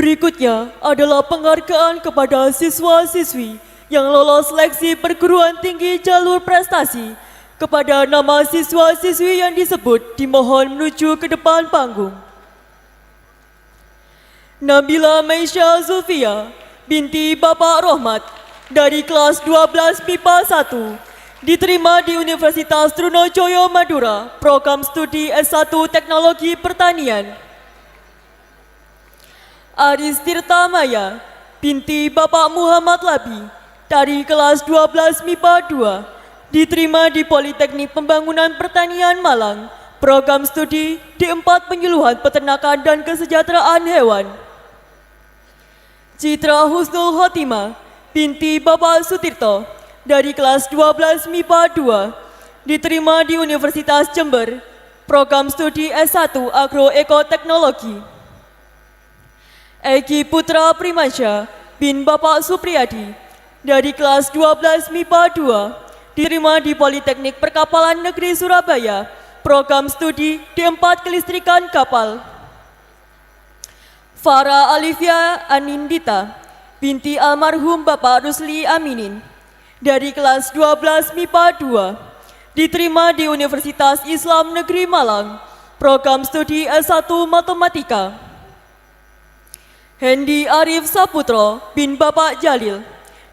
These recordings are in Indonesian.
Berikutnya adalah penghargaan kepada siswa-siswi yang lolos seleksi perguruan tinggi jalur prestasi. Kepada nama siswa-siswi yang disebut dimohon menuju ke depan panggung. Nabila Maisha Zulfia binti Bapak Rohmat dari kelas 12 MIPA 1 diterima di Universitas Trunojoyo Madura, program studi S1 Teknologi Pertanian. Aris Tirta Maya binti Bapak Muhammad Labi dari kelas 12 MIPA 2 diterima di Politeknik Pembangunan Pertanian Malang, program studi D4 Penyuluhan Peternakan dan Kesejahteraan Hewan. Citra Husnul Khotimah binti Bapak Sutirto dari kelas 12 MIPA 2 diterima di Universitas Jember, program studi S1 Agroekoteknologi. Egi Putra Primansyah bin Bapak Supriyadi dari kelas 12 MIPA 2 diterima di Politeknik Perkapalan Negeri Surabaya, program studi D4 Kelistrikan Kapal. Farah Alivia Anindita binti almarhum Bapak Rusli Aminin dari kelas 12 MIPA 2 diterima di Universitas Islam Negeri Malang, program studi S1 Matematika. Hendi Arif Saputro bin Bapak Jalil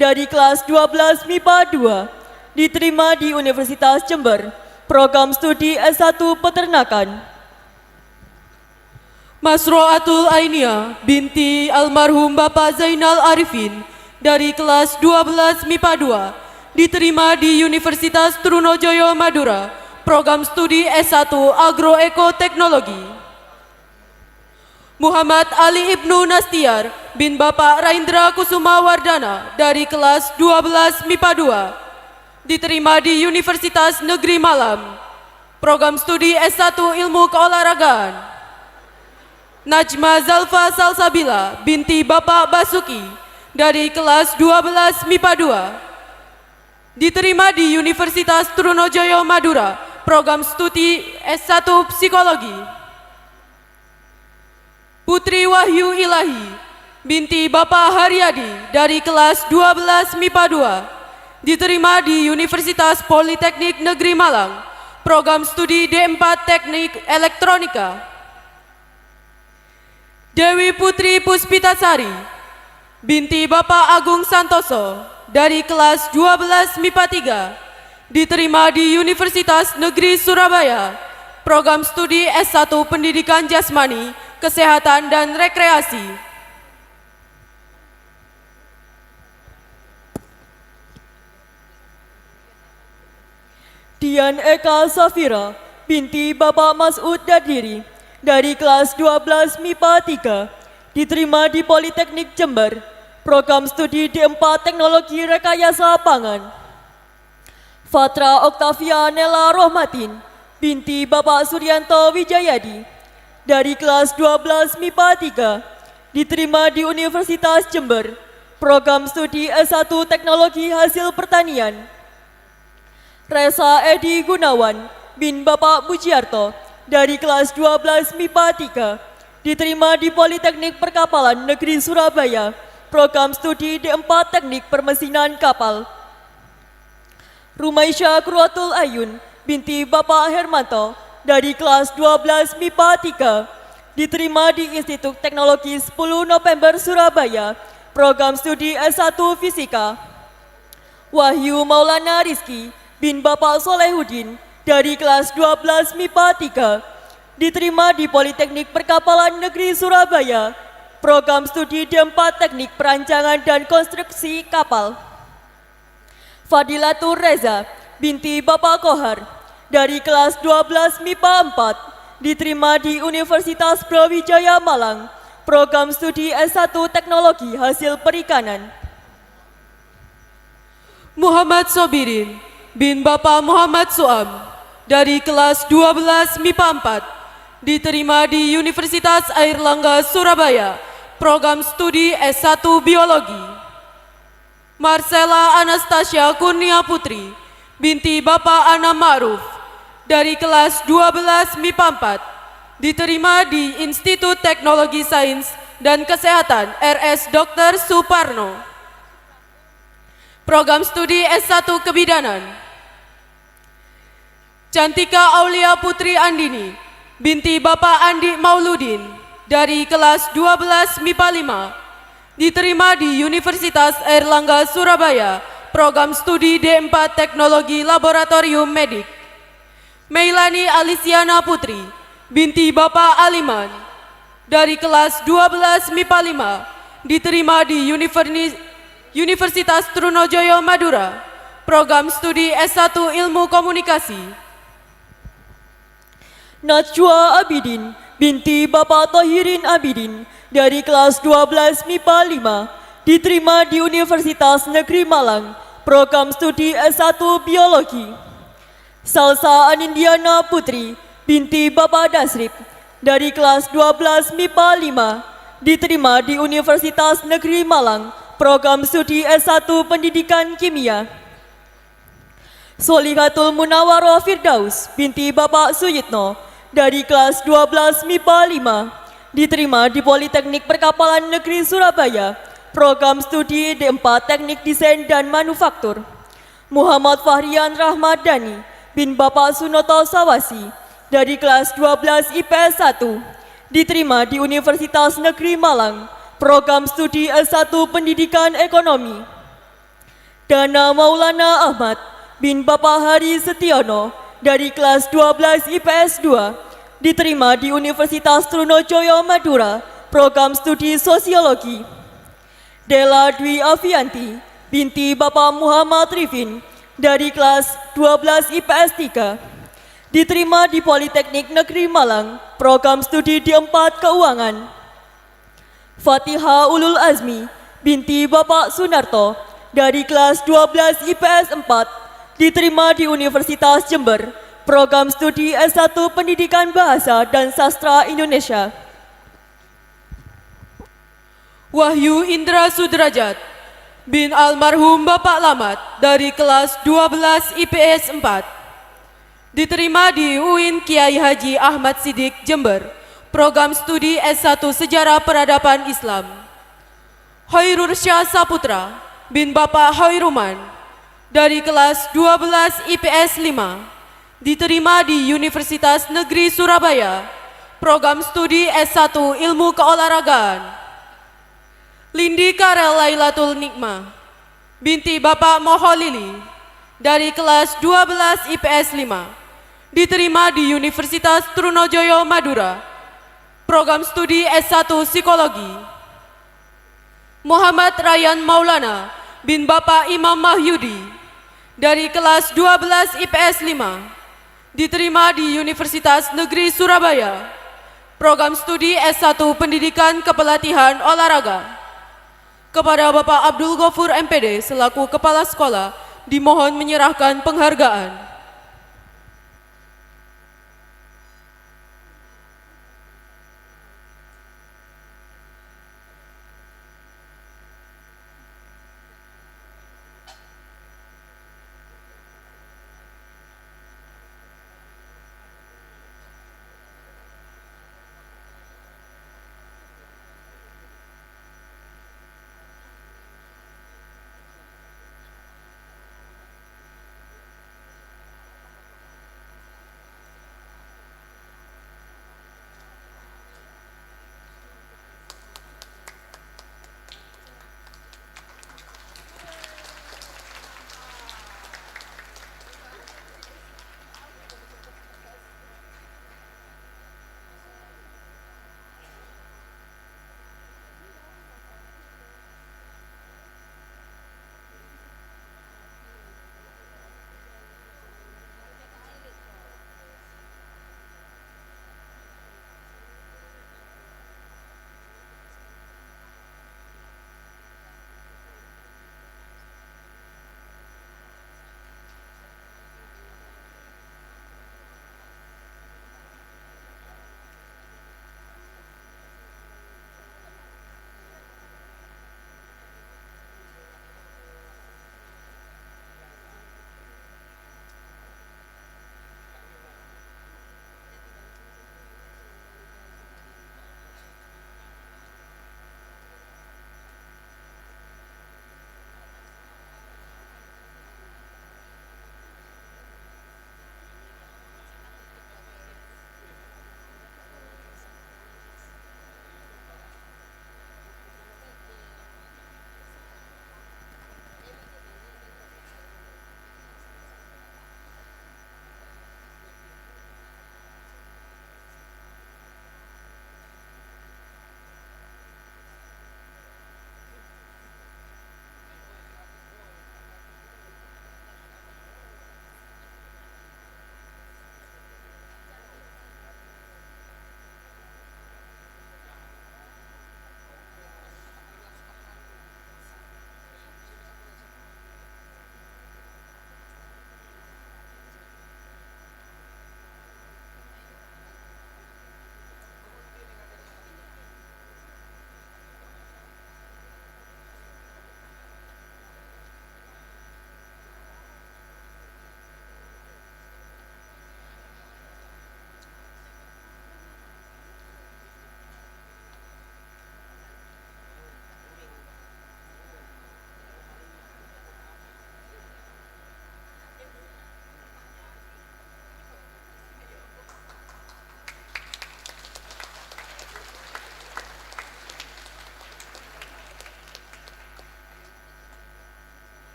dari kelas 12 MIPA 2 diterima di Universitas Jember, program studi S1 Peternakan. Masroatul Ainia binti almarhum Bapak Zainal Arifin dari kelas 12 MIPA 2 diterima di Universitas Trunojoyo Madura, program studi S1 Agroekoteknologi. Muhammad Ali Ibnu Nastiar bin Bapak Raindra Kusuma Wardana dari kelas 12 MIPA 2 diterima di Universitas Negeri Malang, program studi S1 Ilmu Keolahragaan. Najma Zalfa Salsabila binti Bapak Basuki dari kelas 12 MIPA 2 diterima di Universitas Trunojoyo Madura, program studi S1 Psikologi. Putri Wahyu Ilahi binti Bapak Haryadi dari kelas 12 MIPA 2 diterima di Universitas Politeknik Negeri Malang, program studi D4 Teknik Elektronika. Dewi Putri Puspitasari binti Bapak Agung Santoso dari kelas 12 MIPA 3 diterima di Universitas Negeri Surabaya, program studi S1 Pendidikan Jasmani, Kesehatan dan Rekreasi. Dian Eka Safira binti Bapak Masud Dadiri dari kelas 12 MIPA 3 diterima di Politeknik Jember, program studi D4 Teknologi Rekayasa Pangan. Fatra Oktavia Nela Rohmatin binti Bapak Suryanto Wijayadi dari kelas 12 MIPA 3 diterima di Universitas Jember, program studi S1 Teknologi Hasil Pertanian. Resa Edi Gunawan bin Bapak Bujiarto dari kelas 12 MIPA 3 diterima di Politeknik Perkapalan Negeri Surabaya, program studi D4 Teknik Permesinan Kapal. Rumaisya Kruatul Ayun binti Bapak Hermanto dari kelas 12 MIPA 3 diterima di Institut Teknologi 10 November Surabaya, program studi S1 Fisika. Wahyu Maulana Rizki bin Bapak Solehudin dari kelas 12 MIPA 3 diterima di Politeknik Perkapalan Negeri Surabaya, program studi D4 Teknik Perancangan dan Konstruksi Kapal. Fadilatur Reza binti Bapak Kohar dari kelas 12 MIPA 4 diterima di Universitas Brawijaya Malang, program studi S1 Teknologi Hasil Perikanan. Muhammad Sobirin bin Bapak Muhammad Suam dari kelas 12 MIPA 4 diterima di Universitas Airlangga Surabaya, program studi S1 Biologi. Marcella Anastasia Kurnia Putri binti Bapak Ana Ma'ruf dari kelas 12 MIPA 4 diterima di Institut Teknologi Sains dan Kesehatan RS Dr. Suparno. Program Studi S1 Kebidanan Cantika Aulia Putri Andini, binti Bapak Andi Mauludin, dari kelas 12 MIPA 5, diterima di Universitas Airlangga Surabaya, program studi D4 Teknologi Laboratorium Medik. Meilani Alisiana Putri, binti Bapak Aliman, dari kelas 12 MIPA 5, diterima di Universitas Trunojoyo Madura, program studi S1 Ilmu Komunikasi. Najwa Abidin, binti Bapak Tohirin Abidin, dari kelas 12 MIPA 5, diterima di Universitas Negeri Malang, program studi S1 Biologi. Salsa Anindiana Putri, binti Bapak Dasrip, dari kelas 12 MIPA 5, diterima di Universitas Negeri Malang, program studi S1 Pendidikan Kimia. Solihatul Munawaroh Firdaus, binti Bapak Suyitno, dari kelas 12 MIPA 5, diterima di Politeknik Perkapalan Negeri Surabaya, program studi D4 Teknik Desain dan Manufaktur. Muhammad Fahrian Rahmadani bin Bapak Sunoto Sawasi, dari kelas 12 IPS 1, diterima di Universitas Negeri Malang, program studi S1 Pendidikan Ekonomi. Dana Maulana Ahmad bin Bapak Hari Setiono, dari kelas 12 IPS 2, diterima di Universitas Trunojoyo Madura, program studi Sosiologi. Della Dwi Avianti, binti Bapak Muhammad Rifin, dari kelas 12 IPS 3, diterima di Politeknik Negeri Malang, program studi D4 Keuangan. Fatihah Ulul Azmi, binti Bapak Sunarto, dari kelas 12 IPS 4, diterima di Universitas Jember, program studi S1 Pendidikan Bahasa dan Sastra Indonesia. Wahyu Indra Sudrajat bin almarhum Bapak Lamat, dari kelas 12 IPS 4, diterima di UIN Kiai Haji Ahmad Siddiq Jember, program studi S1 Sejarah Peradaban Islam. Hoirur Syah Saputra bin Bapak Hoiruman, dari kelas 12 IPS 5, diterima di Universitas Negeri Surabaya, program studi S1 Ilmu Keolahragaan. Lindi Karel Lailatul Nikmah, binti Bapak Moholili, dari kelas 12 IPS 5, diterima di Universitas Trunojoyo Madura, program studi S1 Psikologi. Muhammad Rayyan Maulana bin Bapak Imam Mahyudi, dari kelas 12 IPS 5, diterima di Universitas Negeri Surabaya, program studi S1 Pendidikan Kepelatihan Olahraga. Kepada Bapak Abdul Ghafur MPD selaku Kepala Sekolah, dimohon menyerahkan penghargaan.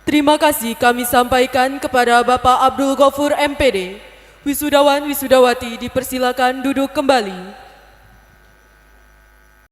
Terima kasih kami sampaikan kepada Bapak Abdul Ghafur MPD. Wisudawan Wisudawati dipersilakan duduk kembali.